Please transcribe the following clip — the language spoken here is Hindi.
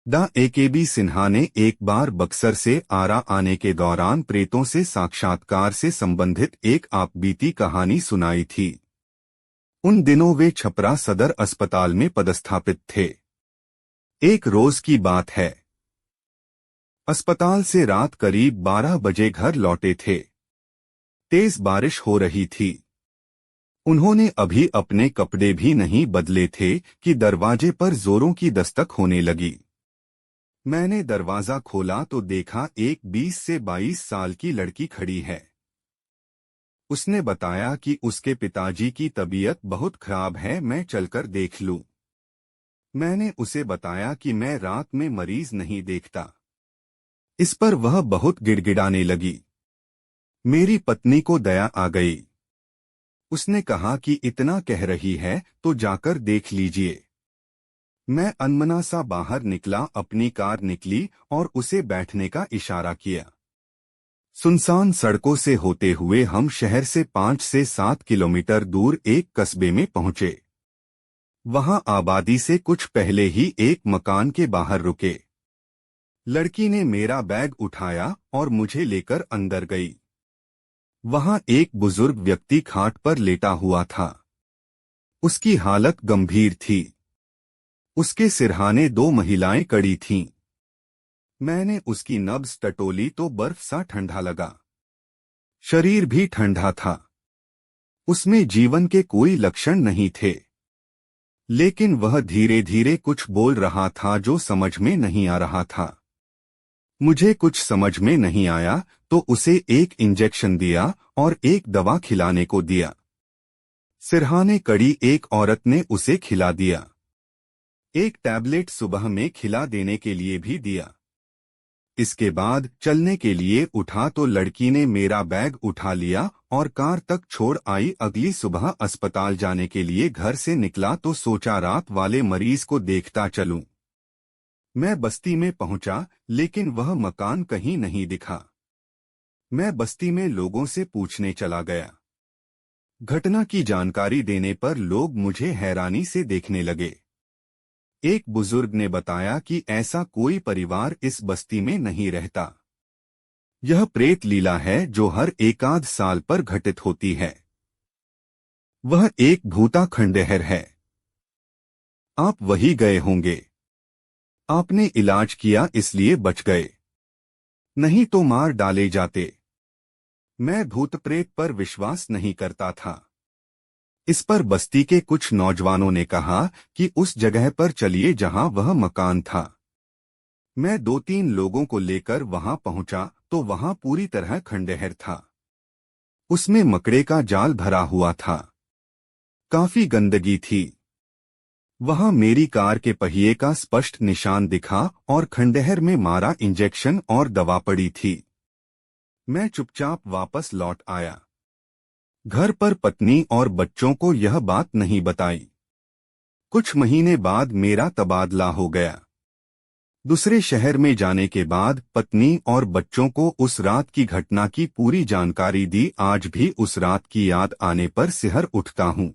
डॉ AKB सिन्हा ने एक बार बक्सर से आरा आने के दौरान प्रेतों से साक्षात्कार से संबंधित एक आपबीती कहानी सुनाई थी। उन दिनों वे छपरा सदर अस्पताल में पदस्थापित थे। एक रोज की बात है। अस्पताल से रात करीब 12 बजे घर लौटे थे। तेज बारिश हो रही थी। उन्होंने अभी अपने कपड़े भी नहीं बदले थे कि दरवाजे पर जोरों की दस्तक होने लगी। मैंने दरवाजा खोला तो देखा एक 20 से 22 साल की लड़की खड़ी है। उसने बताया कि उसके पिताजी की तबीयत बहुत खराब है, मैं चलकर देख लूं। मैंने उसे बताया कि मैं रात में मरीज नहीं देखता। इस पर वह बहुत गिड़गिड़ाने लगी। मेरी पत्नी को दया आ गई। उसने कहा कि इतना कह रही है तो जाकर देख लीजिए। मैं अनमना सा बाहर निकला, अपनी कार निकली और उसे बैठने का इशारा किया। सुनसान सड़कों से होते हुए हम शहर से 5 से 7 किलोमीटर दूर एक कस्बे में पहुंचे। वहां आबादी से कुछ पहले ही एक मकान के बाहर रुके। लड़की ने मेरा बैग उठाया और मुझे लेकर अंदर गई। वहां एक बुजुर्ग व्यक्ति खाट पर लेटा हुआ था। उसकी हालत गंभीर थी। उसके सिरहाने 2 महिलाएं कड़ी थीं। मैंने उसकी नब्ज टटोली तो बर्फ सा ठंडा लगा। शरीर भी ठंडा था। उसमें जीवन के कोई लक्षण नहीं थे, लेकिन वह धीरे धीरे कुछ बोल रहा था जो समझ में नहीं आ रहा था। मुझे कुछ समझ में नहीं आया तो उसे एक इंजेक्शन दिया और एक दवा खिलाने को दिया। सिरहाने कड़ी एक औरत ने उसे खिला दिया। एक टैबलेट सुबह में खिला देने के लिए भी दिया। इसके बाद चलने के लिए उठा तो लड़की ने मेरा बैग उठा लिया और कार तक छोड़ आई। अगली सुबह अस्पताल जाने के लिए घर से निकला तो सोचा रात वाले मरीज को देखता चलूं। मैं बस्ती में पहुंचा, लेकिन वह मकान कहीं नहीं दिखा। मैं बस्ती में लोगों से पूछने चला गया। घटना की जानकारी देने पर लोग मुझे हैरानी से देखने लगे। एक बुजुर्ग ने बताया कि ऐसा कोई परिवार इस बस्ती में नहीं रहता। यह प्रेत लीला है जो हर एकाध साल पर घटित होती है। वह एक भूता खंडहर है। आप वही गए होंगे। आपने इलाज किया इसलिए बच गए, नहीं तो मार डाले जाते। मैं भूत प्रेत पर विश्वास नहीं करता था। इस पर बस्ती के कुछ नौजवानों ने कहा कि उस जगह पर चलिए जहां वह मकान था। मैं 2-3 लोगों को लेकर वहां पहुंचा तो वहां पूरी तरह खंडहर था। उसमें मकड़े का जाल भरा हुआ था। काफी गंदगी थी। वहां मेरी कार के पहिए का स्पष्ट निशान दिखा और खंडहर में मारा इंजेक्शन और दवा पड़ी थी। मैं चुपचाप वापस लौट आया। घर पर पत्नी और बच्चों को यह बात नहीं बताई। कुछ महीने बाद मेरा तबादला हो गया। दूसरे शहर में जाने के बाद पत्नी और बच्चों को उस रात की घटना की पूरी जानकारी दी। आज भी उस रात की याद आने पर सिहर उठता हूँ।